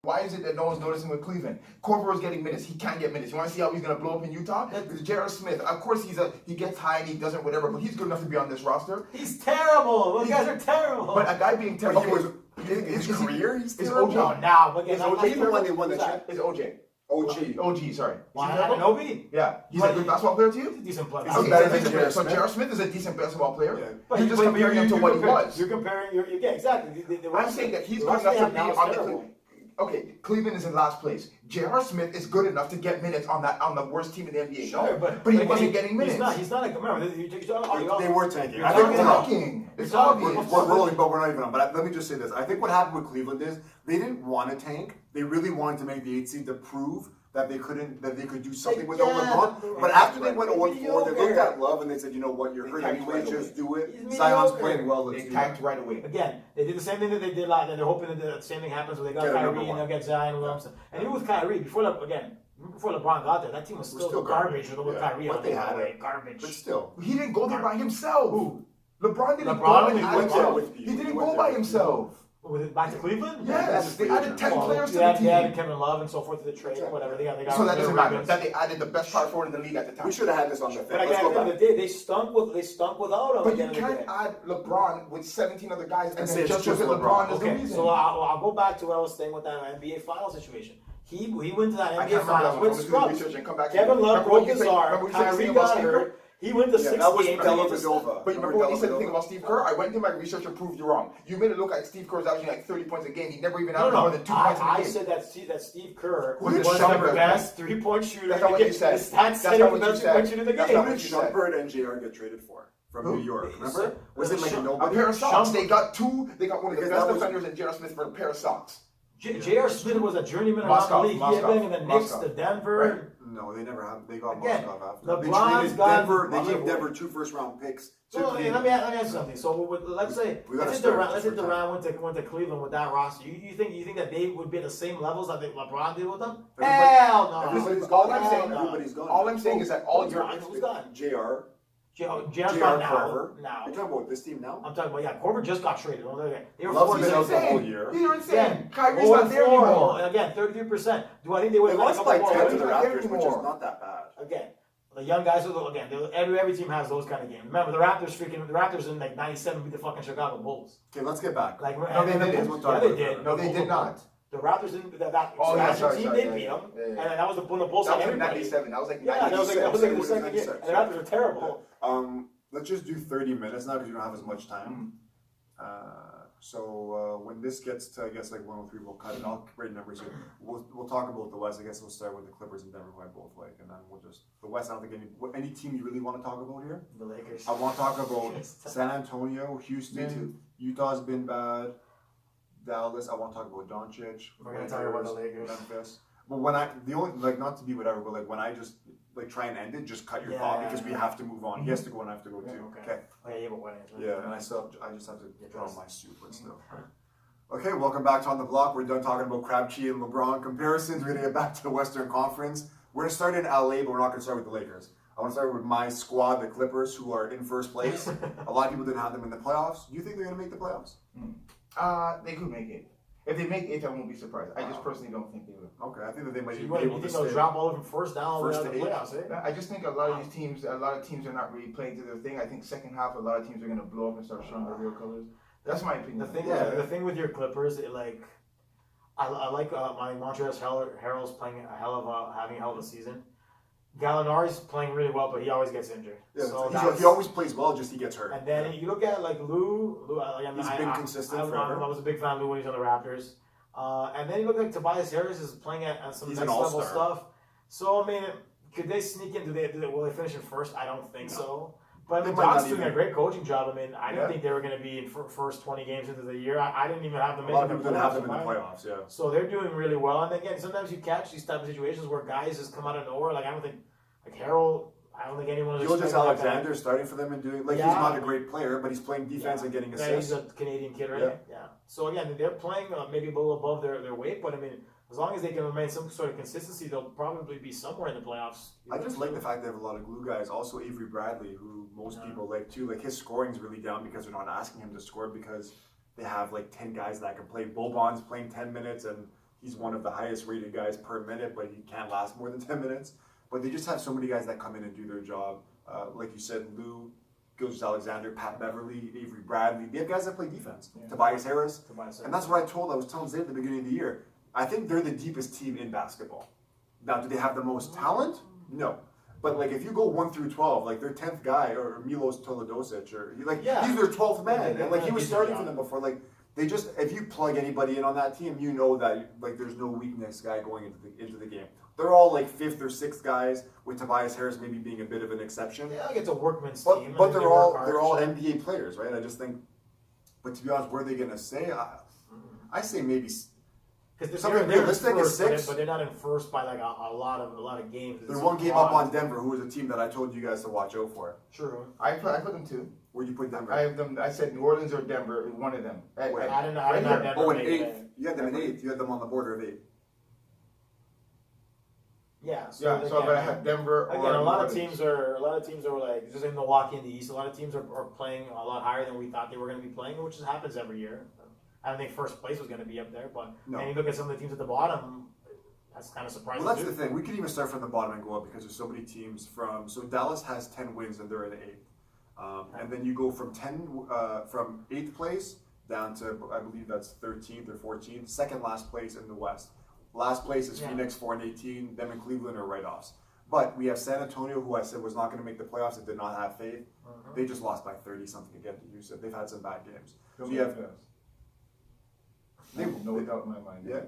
Why is it that no one's noticing with Cleveland? Corver is getting minutes. He can't get minutes. You want to see how he's going to blow up in Utah? Because J.R. Smith, of course, he gets high and he doesn't whatever, but he's good enough to be on this roster. He's terrible. Those guys are terrible. But a guy being terrible. His career, he's is terrible. OJ. Now, but Is OJ the one they won the chip? Is OJ. OG, sorry. Anunoby? Yeah. He's a good basketball player to you? He's a decent player. He's better than J.R. So Smith. J.R. Smith is a decent basketball player. Yeah. But you're just comparing him to what he was. You're comparing, yeah, exactly. I'm saying that he's good enough to be on the Okay, Cleveland is in last place. J.R. Smith is good enough to get minutes on the worst team in the NBA. Sure, but he wasn't getting minutes. He's not like, remember, They were tanking. I think tanking. It's obvious. We're rolling, but we're not even on. But let me just say this. I think what happened with Cleveland is they didn't want to tank. They really wanted to make the 8th seed to prove that they could do something without LeBron. But after they went 0-4, they looked at Love and they said, you know what, you're hurt anyway, just do it. Zion's playing well. They tanked right away. Again, they did the same thing that they did last, and they're hoping that the same thing happens when they got Kyrie and they'll get Zion and Williamson. And even with Kyrie, before LeBron got there, that team was still garbage with Kyrie. But they had garbage. But still, he didn't go there by himself. Who? LeBron didn't He didn't go by himself. Was it back to Cleveland? Yes, they added 10 players to the team. They added Kevin Love and so forth to the trade or whatever. They got so that doesn't matter. That they added the best power forward in the league at the time. We should have had this on the thing. But again, at the end of the day, they stunk without him. But you can't add LeBron with 17 other guys and then just look at LeBron as the reason. So I'll go back to what I was saying with that NBA final situation. He went to that NBA finals with scrubs. Kevin Love broke his arm. Kyrie got hurt. He went to 6 games. Dellavedova. But you remember when you said the thing about Steve Kerr? I went into my research and proved you wrong. You made it look like Steve Kerr was averaging like 30 points a game. He never even averaged more than 2 points a game. I said that Steve Kerr was the best 3-point shooter. That's not what you said. The stats said he was the best 3-point shooter in the game. That's not what Shumpert and JR get traded for from New York. Remember? Was it like nobody? A pair of socks. They got one of the best defenders in J.R. Smith for a pair of socks. J.R. Smith was a journeyman around the league. He had been in the Knicks, the Denver. No, they never have. They got Mozgov after. LeBron's They gave Denver 2 first-round picks. So let me ask you something. So let's say Durant went to Cleveland with that roster. You think that they would be at the same levels that LeBron did with them? Hell no. Everybody's gone. All I'm saying is that all your who's gone? JR. JR's J.R. now. Carver. You're talking about this team now? I'm talking about, Korver just got traded. They were Love's been out the whole year. You're insane. Kyrie's not there anymore. And again, 33%. Do I think they would have lost by 10 to the Raptors, which is not that bad. Again, the young guys, every team has those kind of games. Remember, the Raptors in like 97 beat the fucking Chicago Bulls. Okay, let's get back. No, they didn't. Yeah, they did. No, they did not. The Raptors didn't. Team did beat them, and that was when the Bulls had everybody. 97. That was like 97. That was like the second year. And the Raptors were terrible. Let's just do 30 minutes now because you don't have as much time. So when this gets to, I guess, like 103, we'll cut it. I'll write numbers here. We'll talk about the West. I guess we'll start with the Clippers and Denver, who I both like, and then we'll just the West. I don't think any team you really want to talk about here. The Lakers. I want to talk about San Antonio, Houston. Utah's been bad. Dallas. I want to talk about Doncic. We're gonna talk about the Lakers. Memphis. But when not to be whatever, but like when I just try and end it, just cut your thought because we have to move on. He has to go and I have to go too. Okay. Yeah, and I just have to draw my suit, but still. Okay, welcome back to On the Block. We're done talking about Crabtree and LeBron comparisons. We're gonna get back to the Western Conference. We're gonna start in LA, but we're not gonna start with the Lakers. I want to start with my squad, the Clippers, who are in first place. A lot of people didn't have them in the playoffs. Do you think they're gonna make the playoffs? They could make it. If they make it, I won't be surprised. I just personally don't think they will. Okay, I think that they might be able to. You think they'll drop all of them first down first to the playoffs? I just think a lot of teams are not really playing to their thing. I think second half, a lot of teams are going to blow up and start showing their real colors. That's my opinion. The thing with your Clippers, I like my Montreal Herald's playing having a hell of a season. Gallinari's playing really well, but he always gets injured. Yeah, so he always plays well, just he gets hurt. And then you look at like Lou he's been consistent forever. I was a big fan of Lou when he was on the Raptors. And then you look like Tobias Harris is playing at some next level stuff. So I mean, could they sneak in? Will they finish in first? I don't think so. But Doc's doing a great coaching job. I mean, I didn't think they were going to be in first 20 games into the year. I didn't even have them in the playoffs. A lot of people didn't have them in the playoffs, yeah. So they're doing really well. And again, sometimes you catch these type of situations where guys just come out of nowhere. Like I don't think Harold. I don't think anyone. Gilgeous Alexander starting for them and doing he's not a great player, but he's playing defense and getting assists. He's a Canadian kid, right? Yeah. So again, they're playing maybe a little above their weight, but I mean, as long as they can remain some sort of consistency, they'll probably be somewhere in the playoffs. I just like the fact they have a lot of glue guys. Also, Avery Bradley, who most people like too. Like his scoring's really down because they're not asking him to score because they have like 10 guys that can play. Boban's playing 10 minutes and He's one of the highest rated guys per minute, but he can't last more than 10 minutes. But they just have so many guys that come in and do their job. Like you said, Lou, Gilgeous-Alexander, Pat Beverly, Avery Bradley. They have guys that play defense. Yeah. Tobias Harris. And that's what I was telling Zay at the beginning of the year. I think they're the deepest team in basketball. Now, do they have the most talent? No. But like if you go 1 through 12, like their 10th guy or Milos Teodosic or like he's their 12th man, and like he was starting for them before. Like they just if you plug anybody in on that team, you know that like there's no weakness guy going into the game. They're all like 5th or 6th guys, with Tobias Harris maybe being a bit of an exception. Yeah, it's a workman's team. But they're all NBA players, right? I just think. But to be honest, where are they gonna say? I say maybe. Because they're realistic is 6, but they're not in first by like a lot of games. They're one game up on Denver, who is a team that I told you guys to watch out for. True. I put them 2. Where'd you put Denver? I have them. I said New Orleans or Denver. One of them. I didn't have Denver. Oh, in 8th. You had them in 8th. You had them on the border of 8. Yeah. So but I have Denver. Again, a lot of teams are like just in Milwaukee in the East. A lot of teams are playing a lot higher than we thought they were going to be playing, which happens every year. I don't think first place was going to be up there, but and you look at some of the teams at the bottom, that's kind of surprising. Well, that's the thing. We could even start from the bottom and go up because there's so many teams from. So Dallas has 10 wins and they're in 8th, and then you go from 8th place down to I believe that's 13th or 14th, second last place in the West. Last place is Phoenix 4-18. Them and Cleveland are write-offs. But we have San Antonio, who I said was not going to make the playoffs. They did not have faith. They just lost by 30 something again to Houston. They've had some bad games. So you have. No doubt in my mind. Yeah.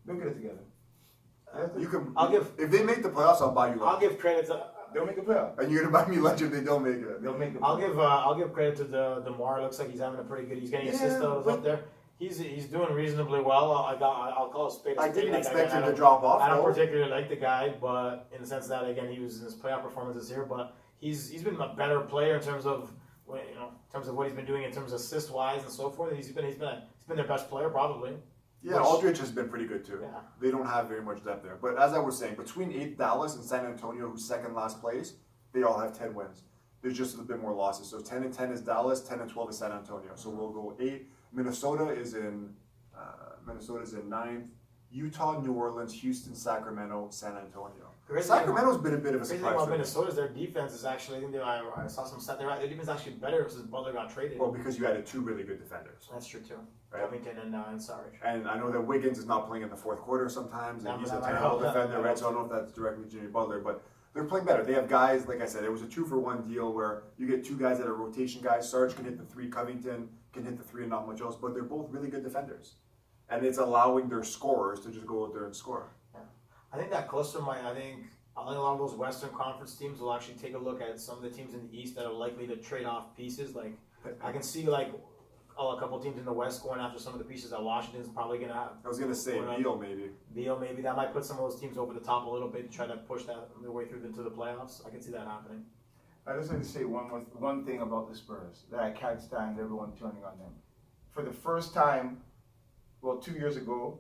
They'll get it together. You can. If they make the playoffs, I'll buy you. I'll give credit to. They'll make the playoffs. And you're gonna buy me lunch if they don't make it. They'll make the playoffs. I'll give credit to DeMar. Looks like he's having a pretty good. He's getting assists up there. He's doing reasonably well. I'll call it spade. I didn't expect him to drop off. I don't particularly like the guy, but in the sense that again he was in his playoff performances here, but he's been a better player in terms of what he's been doing in terms of assist wise and so forth. He's been their best player probably. Yeah, Aldridge has been pretty good too. Yeah. They don't have very much depth there. But as I was saying, between 8th Dallas and San Antonio, who's second last place, they all have 10 wins. There's just a bit more losses. So 10-10 is Dallas, 10-12 is San Antonio. So we'll go 8. Minnesota is in 9th. Utah, New Orleans, Houston, Sacramento, San Antonio. Sacramento's been a bit of a surprise. The thing about Minnesota's their defense is actually, I saw some stat there. Their defense is actually better since Butler got traded. Well, because you added 2 really good defenders. That's true too. Right? Covington and Sarge. And I know that Wiggins is not playing in the fourth quarter sometimes, and he's a terrible defender, right? So I don't know if that's directly Jimmy Butler, but they're playing better. They have guys, like I said, it was a 2-for-1 deal where you get 2 guys that are rotation guys. Sarge can hit the 3, Covington can hit the 3 and not much else, but they're both really good defenders. And it's allowing their scorers to just go out there and score. Yeah. I think that cluster I think a lot of those Western Conference teams will actually take a look at some of the teams in the East that are likely to trade off pieces. Like I can see a couple teams in the West going after some of the pieces that Washington's probably going to have. I was going to say Beal maybe. Beal maybe. That might put some of those teams over the top a little bit to try to push their way through to the playoffs. I can see that happening. I just like to say one thing about the Spurs that I can't stand everyone turning on them. For the first time, 2 years ago,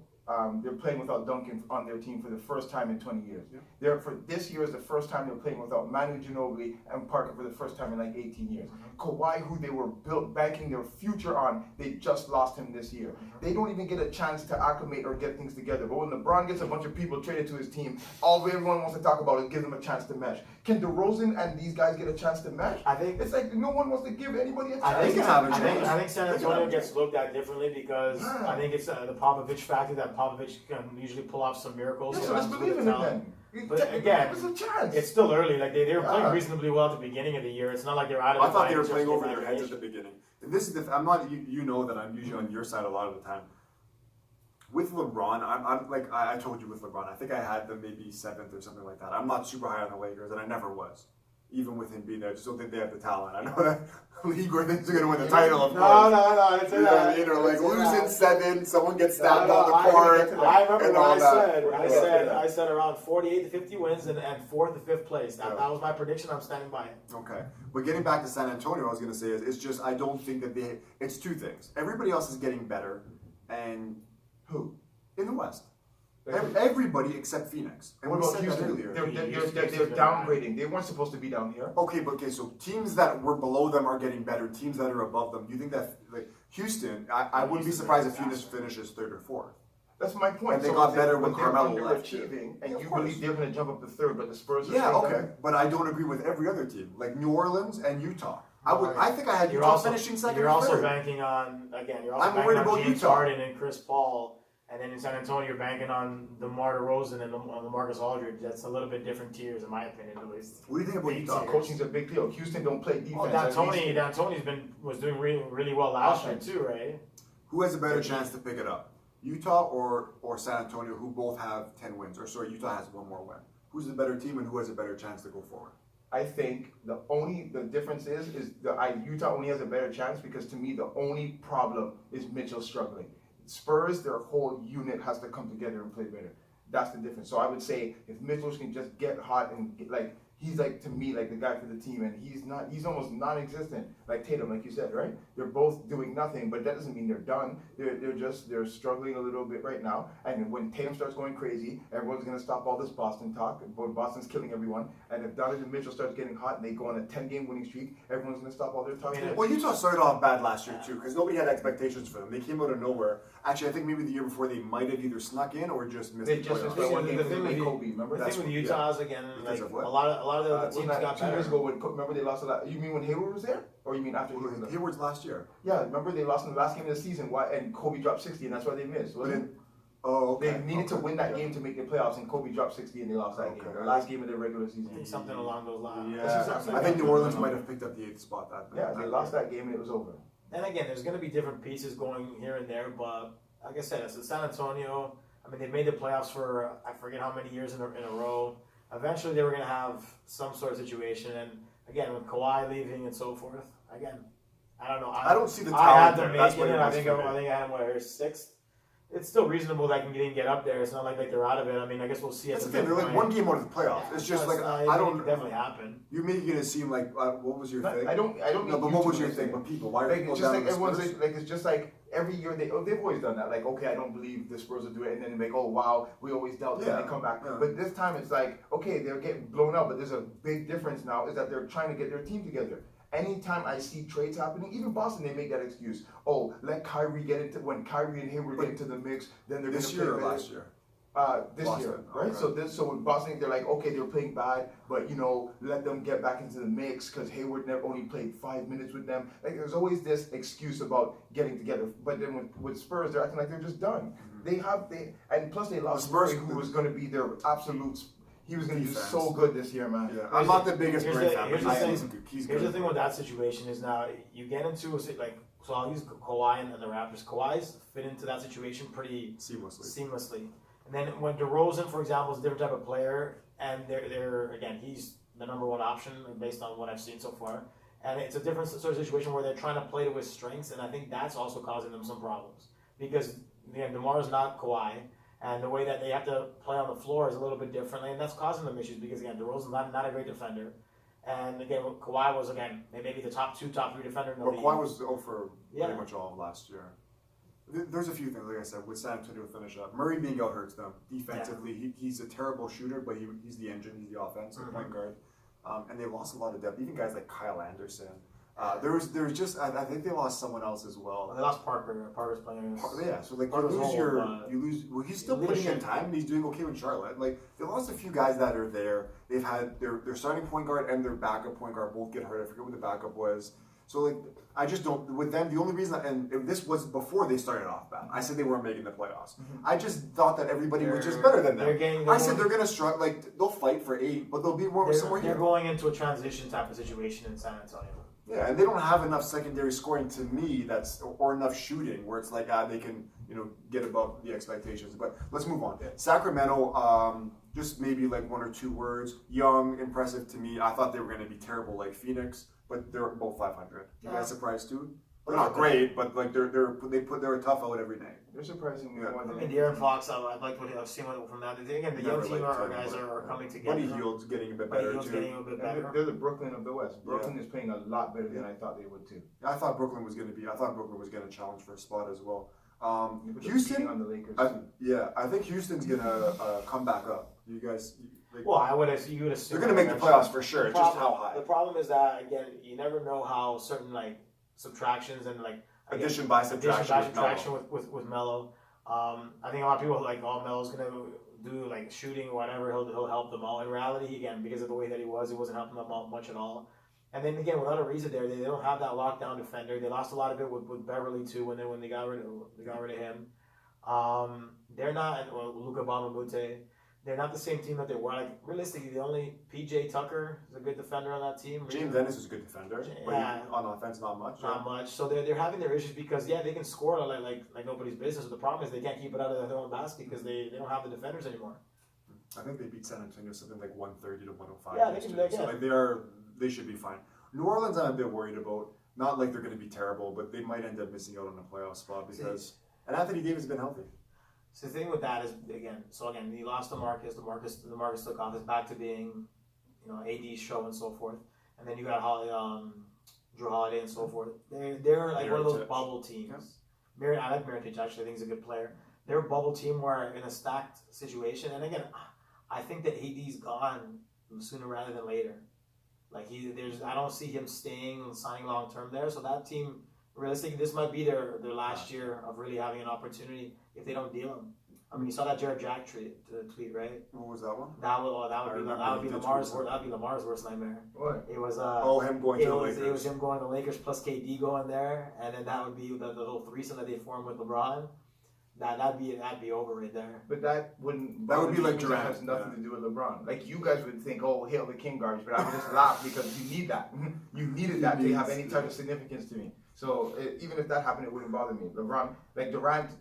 they're playing without Duncan on their team for the first time in 20 years. Yeah. For this year is the first time they're playing without Manu Ginobili and Parker for the first time in 18 years. Kawhi, who they were banking their future on, they just lost him this year. They don't even get a chance to acclimate or get things together. But when LeBron gets a bunch of people traded to his team, all everyone wants to talk about is give them a chance to mesh. Can DeRozan and these guys get a chance to mesh? I think it's like no one wants to give anybody a chance. I think San Antonio gets looked at differently because I think it's the Popovich factor that Popovich can usually pull off some miracles. Yeah, so let's believe in him then. But again, it's a chance. It's still early. Like they were playing reasonably well at the beginning of the year. It's not like they're out of the I thought they were playing over their heads at the beginning. This is I'm not. You know that I'm usually on your side a lot of the time. With LeBron, I'm like I told you with LeBron, I think I had them maybe 7th or something like that. I'm not super high on the Lakers, and I never was. Even with him being there, I just don't think they have the talent. I know that Igor thinks they're going to win the title, of course. No, I didn't say that. You know, like losing 7, someone gets stabbed on the court. I remember what I said around 48 to 50 wins and 4th to 5th place. That was my prediction. I'm standing by it. Okay. But getting back to San Antonio, I was going to say it's just I don't think that it's 2 things. Everybody else is getting better, and who? In the West. Everybody except Phoenix. And what about Houston? They're downgrading. They weren't supposed to be down here. Okay, so teams that were below them are getting better. Teams that are above them. Do you think that Houston? I wouldn't be surprised if Houston finishes 3rd or 4th. That's my point. And they got better when but they're Carmelo left. underachieving, and Yeah, of you course. believe they're going to jump up to third, but the Spurs are Yeah, saying okay, that. but I don't agree with every other team, like New Orleans and Utah. Right. I think I had You're Utah also, finishing second. You're or also third. banking on You're also I'm banking worried on about James Utah. Harden and Chris Paul, and then in San Antonio you're banking on DeMar DeRozan and LaMarcus Aldridge. That's a little bit different tiers, in my opinion, at least. What do you think about Utah? Coaching's a big deal. Houston don't play defense. Well, D'Antoni's was doing really well last year too, right? Who has a better chance to pick it up? Utah or San Antonio, who both have 10 wins? Or sorry, Utah has one more win. Who's the better team and who has a better chance to go forward? I think the difference is Utah only has a better chance because to me the only problem is Mitchell struggling. Spurs, their whole unit has to come together and play better. That's the difference. So I would say if Mitchell can just get hot and he's like to me like the guy for the team, and he's almost non-existent like Tatum, like you said, right? They're both doing nothing, but that doesn't mean they're done. They're struggling a little bit right now. And when Tatum starts going crazy, everyone's gonna stop all this Boston talk. Boston's killing everyone. And if Donovan Mitchell starts getting hot and they go on a 10-game winning streak, everyone's gonna stop all their talk. Well, Utah started off bad last year too, because nobody had expectations for them. They came out of nowhere. Actually, I think maybe the year before they might have either snuck in or just missed They the just playoffs. missed one The game thing with with Kobe. Remember The that? thing with Utah is again, Because like of what? a lot of the other teams got 2 years better. ago, remember they lost a lot. You mean when Hayward was there, or you mean after he was there? Hayward's last year. Yeah, remember they lost in the last game of the season. Why? And Kobe dropped 60, and that's why they missed. But Wasn't then, it? okay. They needed to win that game to make the playoffs, and Kobe dropped 60, and they lost that game. Okay. The last game of their regular I think season. something along those lines. Yeah, That's exactly I think right. New Orleans might have picked up the 8th spot that Yeah, they lost that game, and it was over. And again, there's going to be different pieces going here and there, but like I said, it's San Antonio. I mean, they made the playoffs for I forget how many years in a row. Eventually, they were going to have some sort of situation, and again, with Kawhi leaving and so forth, again, I don't know. I don't see the I had talent them there. That's making what it. it I was think for me. I had them where sixth. It's still reasonable that they can get up there. It's not like they're out of it. I mean, I guess we'll see. That's at the thing. They're like one game out of the playoffs. It's just like I It don't. can definitely happen. You're making it seem like what was your thing? I don't. No, need but you what to was your say thing? it. But people, why are Like people it's just down like on the everyone's Spurs? like it's just like every year they've always done that. Like okay, I don't believe the Spurs will do it, and then they make oh wow, we always doubt them. Yeah, And they come back, yeah. but this time it's like okay, they're getting blown up, but there's a big difference now is that they're trying to get their team together. Anytime I see trades happening, even Boston, they make that excuse. Oh, let Kyrie get into when Kyrie and Hayward get into the mix, then they're This going to year play or better. last year? This Boston, year, right? okay. So when Boston, they're like, okay, they're playing bad, but you know, let them get back into the mix because Hayward never only played 5 minutes with them. Like there's always this excuse about getting together, but then with Spurs, they're acting like they're just done. And plus they lost Spurs- Murray, who was going to be their absolute. He was going to do Defense. so good this year, man. Yeah, I'm not the biggest Here's Murray the- fan, here's but the thing. he's Here's good. the thing with that situation is now you get into so I'll use Kawhi and the Raptors. Kawhi's fit into that situation pretty seamlessly. And then when DeRozan, for example, is a different type of player, and they're again he's the number one option based on what I've seen so far. And it's a different sort of situation where they're trying to play to his strengths, and I think that's also causing them some problems because again, DeMar's not Kawhi. And the way that they have to play on the floor is a little bit differently, and that's causing them issues because again, DeRozan's not a great defender, and again, Kawhi was again maybe the top 3 defender in the But league. Kawhi was over Yeah. pretty much all of last year. There's a few things, like I said, with San Antonio to finish up. Murray being out hurts them defensively. He's a terrible shooter, but he's the engine. He's the offensive point guard, and they lost a lot of depth. Even guys like Kyle Anderson. There was just I think they lost someone else as well. They lost Parker. Parker's playing. Yeah, so like Parker's you lose. Well, he's still putting in leadership. time, and he's doing okay with Charlotte. Like they lost a few guys that are there. They've had their starting point guard and their backup point guard both get hurt. I forget what the backup was. So like I just don't with them. The only reason and this was before they started off bad. I said they weren't making the playoffs. I just thought that everybody was just better than them. I said they're gonna struggle. Like they'll fight for 8, but they'll be more somewhere They're here. going into a transition type of situation in San Antonio. Yeah, and they don't have enough secondary scoring to me or enough shooting where it's like they can get above the expectations. But let's move on. Sacramento, just maybe like 1 or 2 words. Young, impressive to me. I thought they were going to be terrible like Phoenix, but they're both 500. You guys surprised too? They're not great, but like they're a tough out every night. They're surprisingly Yeah. more I than mean, De'Aaron Fox, I've liked what I've seen from that. Again, the young Never team, liked our him, guys but, are coming together. Buddy Hield's getting a bit Buddy better Hield's too. getting a bit better. They're the Brooklyn of the West. Brooklyn is playing a lot better than I thought they would too. I thought Brooklyn was going to challenge for a spot as well. Houston Houston, on the Lakers. I think Houston's going to come back up. You guys, like, Well, you would assume they're going to make the playoffs for sure. It's just how high. The problem is that again, you never know how certain like subtractions and like Addition by subtraction with with Melo. I think a lot of people like, oh, Melo's gonna do like shooting or whatever. He'll help them all. In reality, again, because of the way that he wasn't helping them out much at all. And then again, without Ariza there, they don't have that lockdown defender. They lost a lot of it with Beverly too when they got rid of him. They're not Luka Bamamute. They're not the same team that they were. Like realistically, the only PJ Tucker is a good defender on that team. James Dennis is a good defender, but on offense, not much. Not much. So they're having their issues because they can score like nobody's business. But the problem is they can't keep it out of their own basket because they don't have the defenders anymore. I think they beat San Antonio something like 130 to 105. Yeah, they can do that. So like they should be fine. New Orleans, I'm a bit worried about. Not like they're going to be terrible, but they might end up missing out on a playoff spot because and Anthony Davis has been healthy. So the thing with that is again, he lost to Marcus. The Marcus took off. It's back to being, AD's show and so forth. And then you got Drew Holiday and so forth. They're like one of those bubble teams. Yeah. I like Mirotic actually. I think he's a good player. They're a bubble team where in a stacked situation. And again, I think that AD's gone sooner rather than later. Like I don't see him signing long term there. So that team, realistically, this might be their last year of really having an opportunity if they don't deal him. I mean, you saw that Jared Jack tweet, right? What was that one? That would be Lamar's worst nightmare. What? It was him going to the Lakers. It was him going to the Lakers plus KD going there, and then that would be the little threesome that they formed with LeBron. That'd be over right there. But that wouldn't. That would be like Durant. Has nothing to do with LeBron. Like you guys would think, oh, hail the king garbage, but I would just laugh because you need that. You needed that to have any type of significance to me. So even if that happened, it wouldn't bother me. LeBron, like Durant,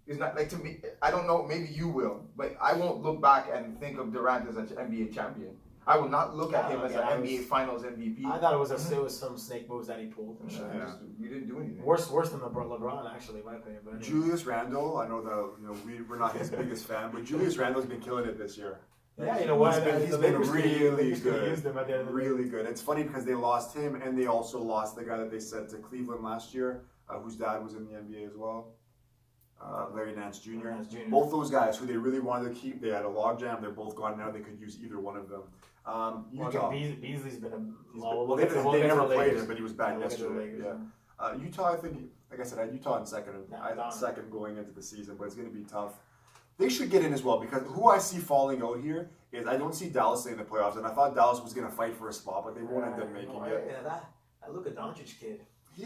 is not like to me. I don't know. Maybe you will, but I won't look back and think of Durant as an NBA champion. I will not look at him as an NBA Finals MVP. I thought it was some snake moves that he pulled. You didn't do anything. Worse than LeBron, actually, in my opinion. But anyway. Julius Randle, I know that we're not his biggest fan, but Julius Randle's been killing it this year. Yeah, you know what? He's been really good. Used him at the end of the really good. It's funny because they lost him, and they also lost the guy that they sent to Cleveland last year, whose dad was in the NBA as well. Larry Nance Jr. Both those guys who they really wanted to keep, they had a logjam. They're both gone now. They could use either one of them. Utah. Beasley's been they never played him, but he was back yesterday. Yeah. Utah, I think, like I said, I had Utah in second. Second going into the season, but it's going to be tough. They should get in as well because who I see falling out here is I don't see Dallas in the playoffs, and I thought Dallas was going to fight for a spot, but they won't end up making it. Yeah, that Luka Doncic kid.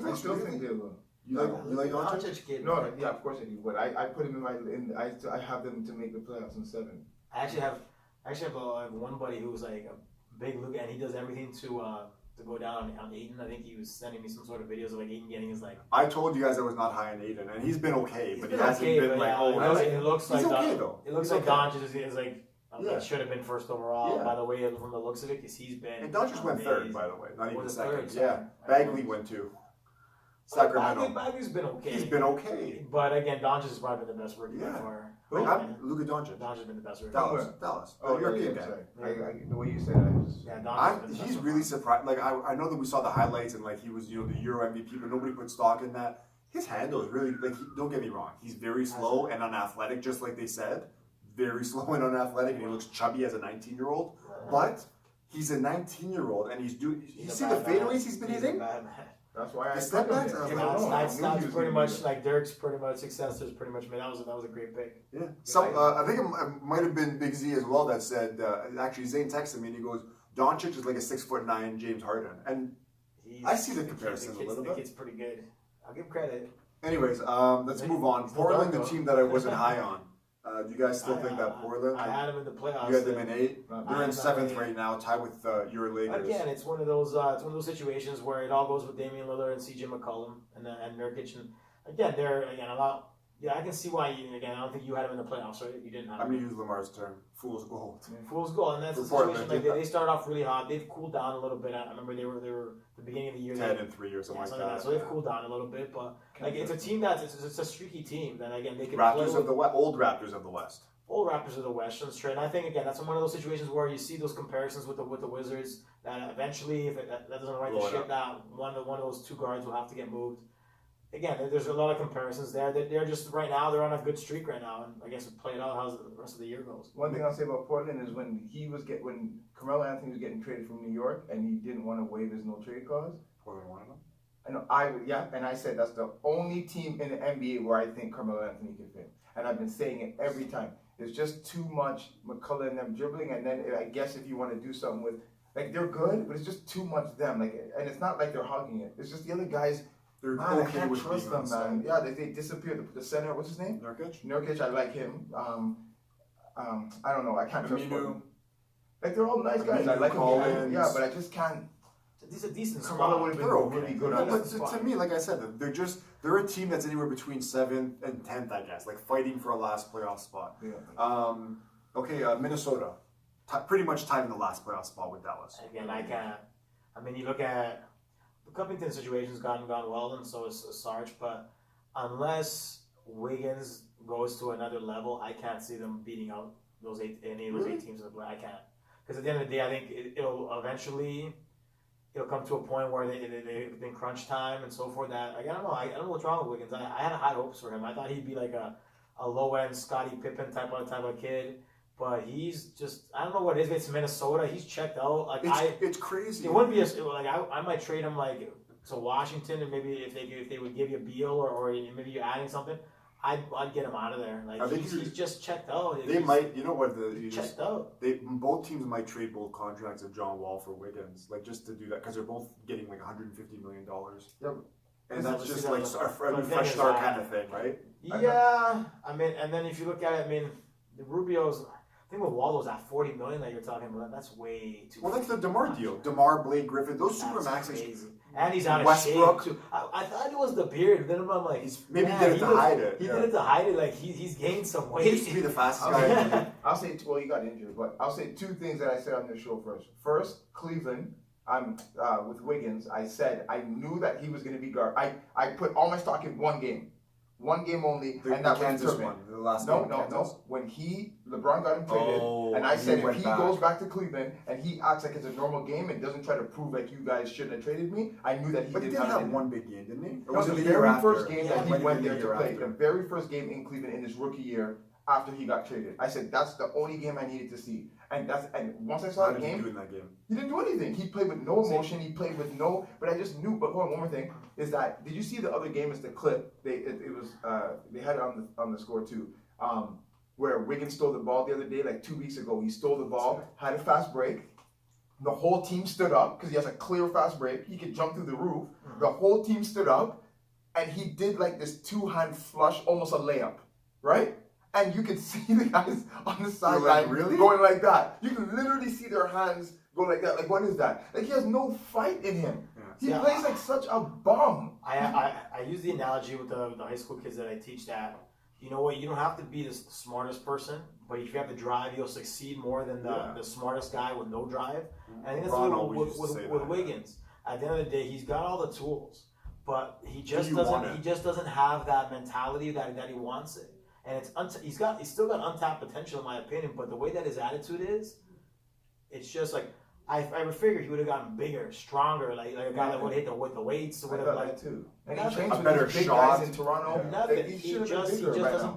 I still think they will. You like Doncic? Kid. No, yeah, of course I do. But I put him I have them to make the playoffs in 7. I actually have one buddy who's like a big Luka, and he does everything to go down on Ayton. I think he was sending me some sort of videos of like Ayton getting his like. I told you guys I was not high on Ayton, and he's been okay, but he hasn't been like it looks like okay though. It looks like Doncic is like. It should have been first overall by the way from the looks of it, because he's been. And Doncic went third, by the way, not even second. Third, yeah, Bagley went too. Sacramento. Bagley's been okay. He's been okay. But again, Doncic has probably been the best rookie by far. Luka Doncic. Doncic's been the best rookie. Dallas. Oh, European guy. The way you said it, he's really surprised. Like I know that we saw the highlights and like he was the Euro MVP, but nobody put stock in that. His handle is really like. Don't get me wrong. He's very slow and unathletic, just like they said. Very slow and unathletic, and he looks chubby as a 19-year-old. But he's a 19-year-old, and he's doing. You see the fadeaways he's been hitting. That's why I step back. That's pretty much like Dirk's pretty much successors. Pretty much, man. That was a great pick. Yeah. I think it might have been Big Z as well that said. Actually, Zane texted me and he goes, "Doncic is like a 6'9" James Harden," and I see the comparison a little bit. It's pretty good. I'll give credit. Anyways, let's move on. Portland, the team that I wasn't high on. Do you guys still think that Portland? I had them in the playoffs. You had them in 8. They're in 7th right now, tied with your Lakers. Again, it's one of those situations where it all goes with Damian Lillard and CJ McCollum and Nurkic. And again, a lot. Yeah, I can see why. I don't think you had them in the playoffs, right? You didn't have them. I'm gonna use Lamar's term, fool's gold. Fool's gold, and that's the situation. Like they started off really hot. They've cooled down a little bit. I remember they were the beginning of the year 10-3 or something like that. So they've cooled down a little bit, but like it's a team it's a streaky team that again they can Raptors of the West, old Raptors of the West. Old Raptors of the West, that's true. And I think again that's one of those situations where you see those comparisons with the Wizards that eventually, if that doesn't right the ship, that one of those two guards will have to get moved. Again, there's a lot of comparisons there. They're just right now they're on a good streak right now, and I guess we'll play it out how the rest of the year goes. One thing I'll say about Portland is when Carmelo Anthony was getting traded from New York and he didn't want to waive his no trade clause. Portland wanted him. And I said that's the only team in the NBA where I think Carmelo Anthony can fit. And I've been saying it every time. There's just too much McCullough and them dribbling, and then I guess if you want to do something with, like, they're good, but it's just too much them. Like, and it's not like they're hogging it. It's just the other guys. They're I okay can't with trust being them, on man. Yeah, they disappeared. The center, what's his name? Nurkic. I like him. I don't know. I can't trust Aminu. them. Like, they're all nice guys. I like them. Collins. Yeah, but I just can't. These are decent Carmelo squad. would have been They're okay. really good No, on but that. to me, like I said, they're a team that's anywhere between 7th and 10th, I guess, like fighting for a last playoff spot. Yeah. Minnesota, pretty much tied in the last playoff spot with Dallas. Again, I can't. I mean, you look at the Covington situation's gone well, and so is Sarge. But unless Wiggins goes to another level, I can't see them beating out any of those 8 teams in the play. I can't, because at the end of the day, I think it'll eventually come to a point where they in crunch time and so forth. That, like, I don't know what's wrong with Wiggins. I had high hopes for him. I thought he'd be like a low end Scottie Pippen type of kid. But he's just, I don't know what it is. It's Minnesota. He's checked out. Like, It's crazy. it wouldn't be I might trade him like to Washington, and maybe if they would give you a Beal or maybe you're adding something, I'd get him out of there. Like, he's just checked out. They might, you know what? Checked out. Both teams might trade both contracts of John Wall for Wiggins, like just to do that, because they're both getting like $150 million. Yeah, and that's just that, like a fresh start kind of thing, right? Yeah, I mean, and then if you look at it, I mean, the Rubio's. I think with Waldo's at $40 million that you're talking about, that's way too. Well, that's the DeMar deal. DeMar, Blake Griffin, those supermaxes. And he's out of Westbrook. shape too. I thought it was the beard. Then I'm like, he did it to hide it. He did it to hide it. Like he's gained some weight. He used to be the fastest guy. I'll say, well, he got injured, but I'll say 2 things that I said on this show first. First, Cleveland. With Wiggins, I said I knew that he was going to be guard. I put all my stock in one game only, and that was Kansas one. The last no, game. no. When LeBron got him traded, and I said if he goes back to Cleveland and he acts like it's a normal game and doesn't try to prove like you guys shouldn't have traded me, I knew that he But he didn't did have have one big game, didn't he? Or No, was the it the year very after? first game that he Might have went been there the to year play, after. the very first game in Cleveland in his rookie year after he got traded. I said that's the only game I needed to see, and once I saw How the did he game, do in that game? he didn't do anything. He played with no emotion. He played with no. But I just knew. But hold on, one more thing is that did you see the other game? It's the clip. They had it on the score too. Where Wiggins stole the ball the other day, like 2 weeks ago. He stole the ball, had a fast break. The whole team stood up because he has a clear fast break. He could jump through the roof. The whole team stood up, and he did like this 2-hand flush, almost a layup, right? And you could see the guys on the sideline going like that. You can literally see their hands go like that. Like, what is that? Like, he has no fight in him. He plays like such a bum. I use the analogy with the high school kids that I teach that, you know what, you don't have to be the smartest person, but if you have the drive, you'll succeed more than the smartest guy with no drive. And I think that's with Wiggins. At the end of the day, he's got all the tools, but he just doesn't have that mentality that he wants it. And he's still got untapped potential in my opinion, but the way that his attitude is, it's just like I would figure he would have gotten bigger, stronger, like a guy that would hit the weights or whatever. Like too. And he trains a better with big shot guys in Toronto. Nothing. Like, He just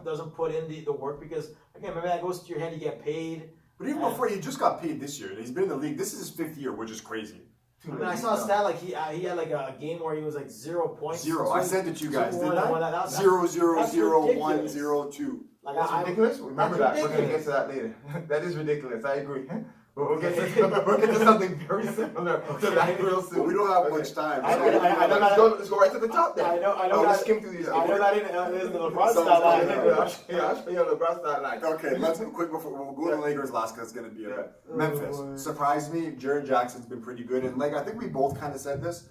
doesn't put in the work because again, maybe that goes to your head. You get paid. But even before, he just got paid this year. He's been in the league. This is his 5th year, which is crazy. I mean, I saw a stat like he had like a game where he was like 0 points. I sent it to you guys. Didn't I? 0, 0, 0, 1, 0, 2. Like, that's ridiculous. Remember that. We're gonna get to that later. That is ridiculous. I agree. But we'll get to something very similar to that real soon. Well, we don't have much time. Let's go right to the top then. I know. Let's skim through these. I know that is the LeBron stat line. Yeah, I'll show you the LeBron stat line. Okay, let's go quick before we'll go to the Lakers last because it's gonna be a bit. Memphis surprised me. Jaren Jackson's been pretty good, and like I think we both kind of said this.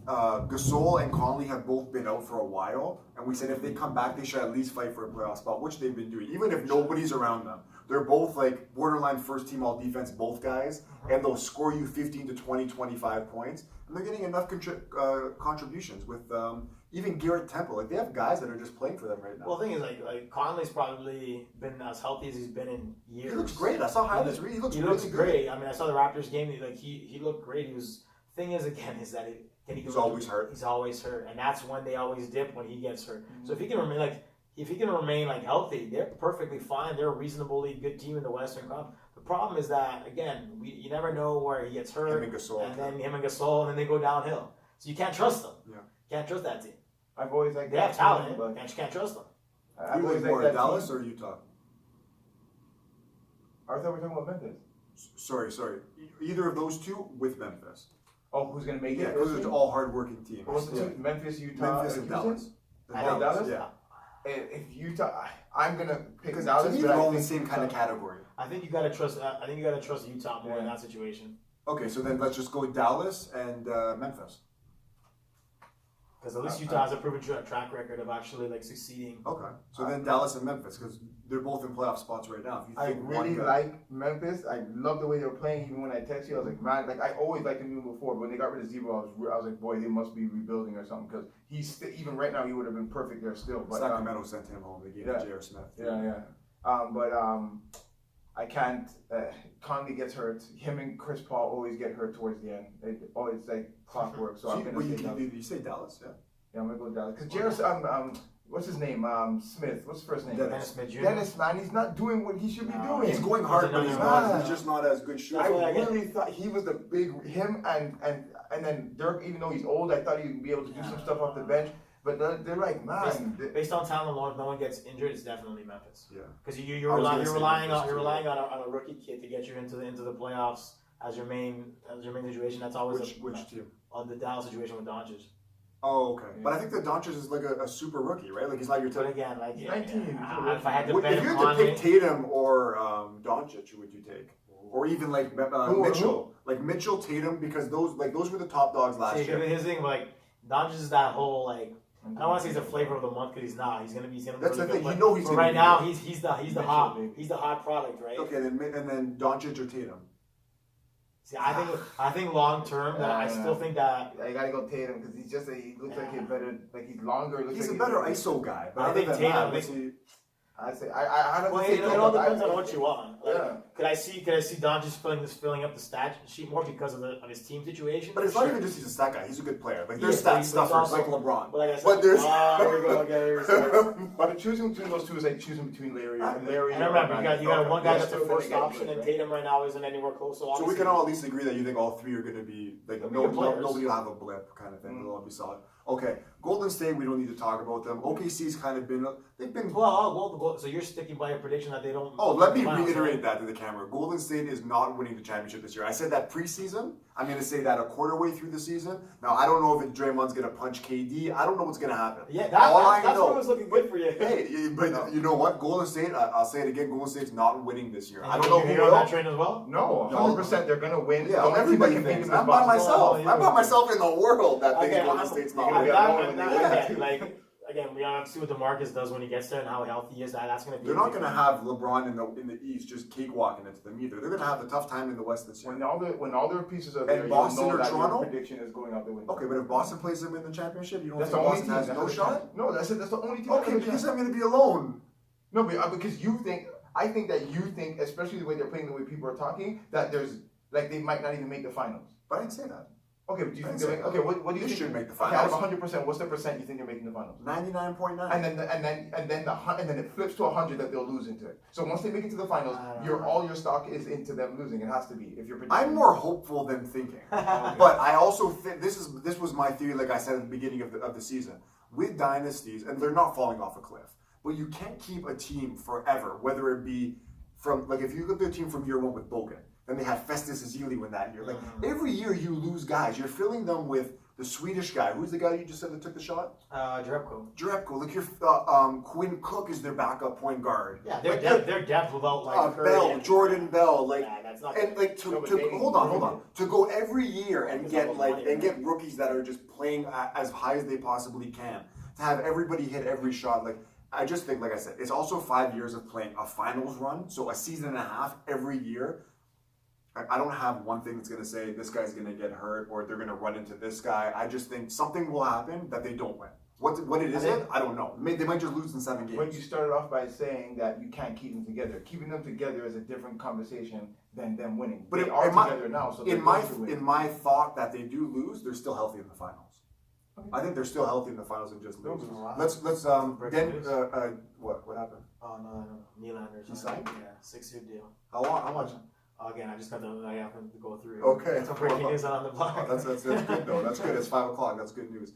Gasol and Conley have both been out for a while, and we said if they come back, they should at least fight for a playoff spot, which they've been doing, even if nobody's around them. They're both like borderline first team all defense, both guys, and they'll score you 15 to 20, 25 points, and they're getting enough contributions with even Garrett Temple. Like they have guys that are just playing for them right now. Well, the thing is, like Conley's probably been as healthy as he's been in years. He looks great. I saw highlights. He looks great. I mean, I saw the Raptors game. Like he looked great. Thing is, again, is that he's always hurt. He's always hurt, and that's when they always dip when he gets hurt. So if he can remain healthy, they're perfectly fine. They're a reasonably good team in the Western Conference. The problem is that again, you never know where he gets hurt, and then him and Gasol, and then they go downhill. So you can't trust them. Yeah. Can't trust that team. I've always liked They that have talent, team, but but you can't trust them. I've You always like more liked that Dallas team. or Utah? I thought we were talking about Memphis. Sorry. Either of those two with Memphis. Oh, who's gonna make Yeah, it? because it's all hardworking teams. What's the two? Memphis, Utah, Memphis and Houston? Dallas. Oh, Dallas? Yeah. If Utah, I'm gonna pick Because Dallas. to me, but they're I all in the think same kind of Utah- category. I think you gotta trust. I think you gotta trust Utah more in Yeah. that situation. Okay, so then let's just go Dallas and Memphis. Because at least Utah has a proven track record of actually like succeeding. Okay, so then Dallas and Memphis, because they're both in playoff spots right now. If you I think really one guy- like Memphis. I love the way they're playing. Even when I text you, I was like, man, like I always liked him even before. But when they got rid of Zebo, I was like, boy, they must be rebuilding or something. Because even right now, he would have been perfect there still. But Sacramento sent him home. They gave yeah. him J.R. Smith. Yeah. I can't. Conley gets hurt. Him and Chris Paul always get hurt towards the end. It's like clockwork. So I'm gonna say Dallas. You say Dallas, yeah. Yeah, I'm gonna go Dallas. Because Jairus, what's his name? Smith. What's his first name? Dennis Smith Jr. Dennis, man, he's not doing what he should be doing. He's going hard, but he's not. He's just not as good shooter. I really thought he was the big him and then Dirk. Even though he's old, I thought he'd be able to do some stuff off the bench. But they're like, man, Based on talent alone, if no one gets injured, it's definitely Memphis. Yeah. Because I you're was gonna relying say Memphis, on a rookie kid to get you into the playoffs as your main situation. That's always Which team? on the Dallas situation with Doncic. Oh, okay. But I think that Doncic is like a super rookie, right? Like he's not your But type. again, like 19. if I had to bet If you him had to on pick it, Tatum or Doncic, who would you take? Or even like Mitchell, like Mitchell, Tatum, because those were the top dogs last see, year. his thing like Doncic is that whole like. I don't want to say he's a flavor of the month because he's not. He's gonna be. That's the really thing. good, You know he's but gonna right be now good. he's the Mitchell, hot maybe. he's the hot product, right? Okay, then Doncic or Tatum. See, I think long term that I still think that I gotta go Tatum because he's just he looks like he's better, like he's longer. Looks He's like a better ISO guy. But I other think than Tatum that, makes- what's he- I say I don't well, say it all Tatum, depends but on what you want. Like, Yeah. Could I see Doncic filling up the stat sheet more because of his team situation? But it's Sure. not even just he's a stat guy. He's a good player. Like He there's is, stat but he's stuffers also- like LeBron. But like I said, But there's here we go again. But choosing between those two is like choosing between Larry and Larry. And remember, you got one guy Yeah, that's the so first then option, and Tatum right now isn't anywhere close. So, So we obviously- can all at least agree that you think all three are going to be like They'll be good players. nobody will have a blip kind of thing. They'll all be solid. Okay, Golden State. We don't need to talk about them. OKC's kind of been they've been. Well, so you're sticking by your prediction that they don't. Oh, let me Finals, reiterate right? that to the camera. Golden State is not winning the championship this year. I said that preseason. I'm going to say that a quarter way through the season. Now I don't know if Draymond's going to punch KD. I don't know what's going to happen. Yeah, that's know- what was looking good for you. Hey, but you know what? Golden State. I'll say it again. Golden State's not winning this year. I And don't know you who on will. that train as well. No, 100%. They're gonna win. Yeah, The only team everybody that can beat thinks. them is I'm by Boston. myself. yeah. I'm by myself in the world that thinks Okay, Golden State's not Yeah, winning. like again, we have to see what DeMarcus does when he gets there and how healthy he is. That's going to be. They're not going to have LeBron in the East just cakewalking it to them either. They're going to have a tough time in the West this year. When all their pieces are there, Boston you'll know or that Toronto? your prediction is going out the window. Okay, but if Boston plays them in the championship, you don't That's think the only Boston team has that no has a shot? chance. No, that's it. That's the only team. that Okay, has a because chance. I'm going to be alone. No, because you think. I think that you think, especially the way they're playing, the way people are talking, that there's like they might not even make the finals. But I didn't say that. Okay, but do you I think didn't they're say okay? What do you They think? should make the Okay, out of finals. 100%, what's the percent you think they're making the finals? 99.9. And then it flips to 100 that they'll lose into it. So once they make it to the finals, all your stock is into them losing. It has to be if you're. I'm more hopeful than thinking. But I also think this was my theory, like I said at the beginning of the season. With dynasties, and they're not falling off a cliff, but you can't keep a team forever, whether it be from, like if you look at a team from year one with Bogan, then they had Festus Ezeli win that year. Like every year you lose guys. You're filling them with the Swedish guy. Who's the guy you just said that took the shot? Jerebko. Like your Quinn Cook is their backup point guard. Yeah, Like, they're depth without like Curry Bell, and- Jordan Bell, like Yeah, that's not and good. like to they- hold on, to go every year and It's get almost like money, and get rookies that are just playing as high as they possibly can, to have everybody hit every shot. Like I just think, like I said, it's also 5 years of playing a finals run, so a season and a half every year. I don't have one thing that's going to say this guy's going to get hurt or they're going to run into this guy. I just think something will happen that they don't win. What it is, I don't know. They might just lose in 7 games. When you started off by saying that you can't keep them together, keeping them together is a different conversation than them winning. But they are in my- together now, so they're in my going to win. in my thought that they do lose, they're still healthy in the finals. I think they're still healthy in the finals and just lose. Wow. Let's Breaking news. what happened? Oh no, Nylander. He signed? Yeah, 6-year deal. How long? How much? Again, I just got I happen to go through. Okay. Some breaking news on the block. Oh, that's good though. That's good. It's 5:00. That's good news.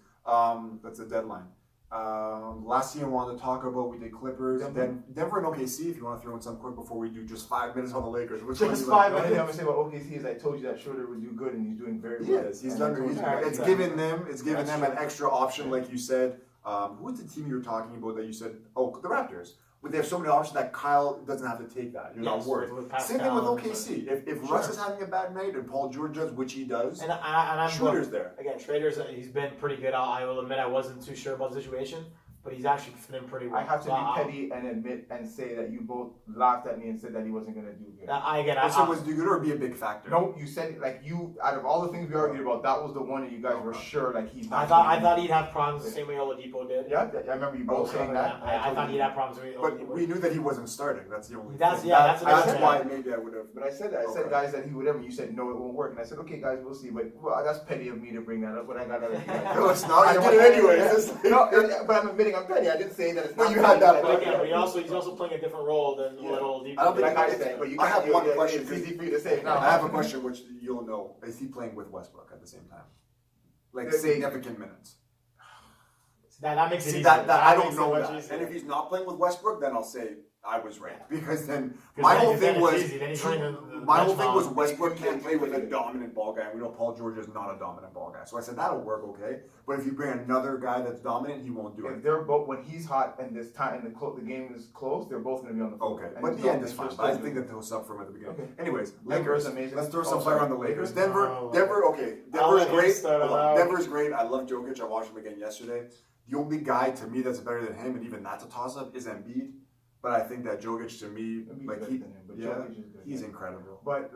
That's the deadline. Last thing I wanted to talk about, we did Clippers, Denver and OKC. If you want to throw in some quick before we do just 5 minutes on the Lakers. Which just 5 minutes. I'm gonna say about OKC is I told you that Schroeder would do good, and he's doing very well. Yes, he's done. It's given them an extra option, like you said. Who was the team you were talking about that you said? Oh, the Raptors. But they have so many options that Kyle doesn't have to take that. You're not worried. Same thing with OKC. If Russ is having a bad night and Paul George does, which he does, and I'm Schroeder's there. Again, Schroeder's he's been pretty good. I will admit I wasn't too sure about the situation, but he's actually been pretty well. I have to be petty and admit and say that you both laughed at me and said that he wasn't going to do good. I said was do good or be a big factor. No, you said like out of all the things we argued about, that was the one that you guys were sure like he's not. I thought he'd have problems the same way Oladipo did. Yeah, I remember you both saying that. I thought he'd have problems with But we knew that he wasn't starting. That's the only. That's thing. that's why maybe I would have. But I said that. I said guys that he would ever. You said no, it won't work, and I said okay, guys, we'll see. But that's petty of me to bring that up. But I got other. No, it's not. You did it anyway. No, but I'm admitting I'm petty. I didn't say that it's not. You had that. But again, he's also playing a different role than what Oladipo. I don't think like I said, but I have one question. It's easy for you to say. No, I have a question which you'll know. Is he playing with Westbrook at the same time? Like significant minutes. That makes it easy. I don't know that. And if he's not playing with Westbrook, then I'll say I was right. Because then my whole thing was Westbrook can't play with a dominant ball guy. We know Paul George is not a dominant ball guy. So I said that'll work okay. But if you bring another guy that's dominant, he won't do it. If they're both when he's hot and this time and the game is close, they're both going to be on the floor. Okay, but the end is fine. But I think that they'll sub from at the beginning. Okay. Anyways, Lakers, amazing. Let's throw some fire on the Lakers. Denver, okay. Denver's great. Denver's great. I love Jokic. I watched him again yesterday. The only guy to me that's better than him, and even that's a toss-up, is Embiid. But I think that Jokic to me, he's incredible. But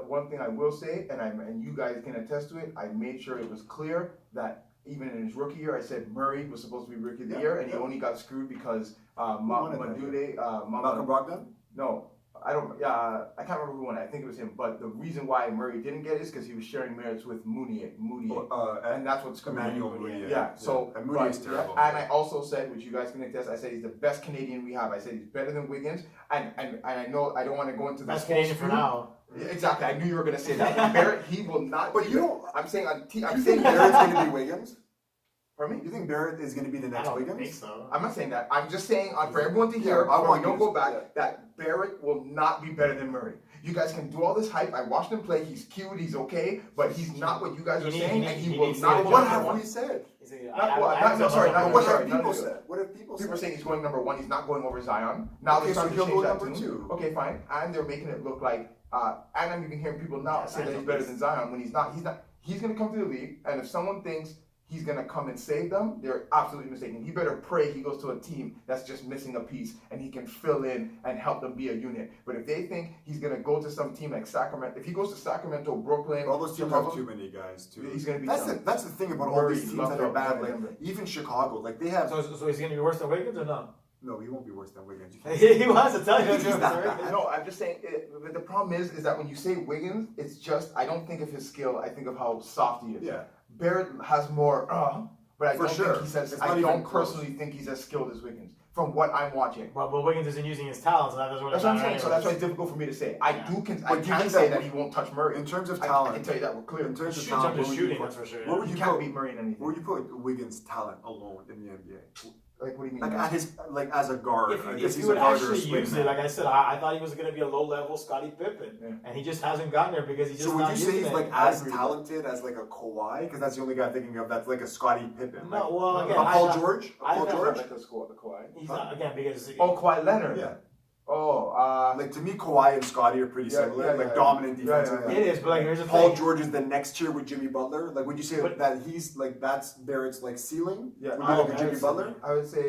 one thing I will say, and you guys can attest to it, I made sure it was clear that even in his rookie year, I said Murray was supposed to be rookie of the year, and he only got screwed because Malcolm Brogdon? No. I can't remember who won it. I think it was him. But the reason why Murray didn't get it is because he was sharing merits with Moody, and that's what's screwed him. Yeah. So and Moody is terrible. And I also said, which you guys can attest, I said he's the best Canadian we have. I said he's better than Wiggins, and I know I don't want to go into best Canadian for now. Yeah, exactly. I knew you were going to say that. Barrett, he will not. But you don't. I'm saying I'm saying Barrett's going to be Wiggins. Pardon me? You think Barrett is going to be the next Wiggins? I don't think so. I'm not saying that. I'm just saying for everyone to hear, don't go back, that Barrett will not be better than Murray. You guys can do all this hype. I watched him play. He's cute. He's okay. But he's not what you guys are saying, and he will not. What have we said? What have people said? What have people said? People are saying he's going number one. He's not going over Zion. Now they're starting to change that number two. Okay, fine. And they're making it look like, and I'm even hearing people now say that he's better than Zion when he's not. He's not. He's going to come to the league, and if someone thinks he's going to come and save them, they're absolutely mistaken. He better pray he goes to a team that's just missing a piece and he can fill in and help them be a unit. But if they think he's going to go to some team like Sacramento, if he goes to Sacramento, Brooklyn, all those teams have too many guys too. He's going to be that's the thing about all these teams that are bad. Like even Chicago, like they have. So he's going to be worse than Wiggins or no? No, he won't be worse than Wiggins. He wants to tell you. No, I'm just saying. But the problem is that when you say Wiggins, it's just I don't think of his skill. I think of how soft he is. Yeah. Barrett has more, but I don't think he's as. I don't personally think he's as skilled as Wiggins from what I'm watching. But Wiggins isn't using his talents. So that's what I'm saying. So that's why it's difficult for me to say. I can say that he won't touch Murray. In terms of talent, I can tell you that we're clear. In terms of talent, shooting, that's for sure. Where would you can't beat Murray in anything? Where would you put Wiggins' talent alone in the NBA? Like what do you mean? Like at his as a guard. If he would actually use it, like I said, I thought he was going to be a low-level Scottie Pippen, and he just hasn't gotten there because he's just not using it. So would you say he's like as talented as like a Kawhi? Because that's the only guy I'm thinking of that's like a Scottie Pippen. No, well, again, Paul George. Paul George. Like the Kawhi. He's not again because Kawhi Leonard. Yeah. Oh, like to me, Kawhi and Scottie are pretty similar, dominant defensively. It is, but like here's the Paul thing. George is the next tier with Jimmy Butler. Like, would you say that he's like that's Barrett's like ceiling? Yeah, would be like a Jimmy Butler. I would say.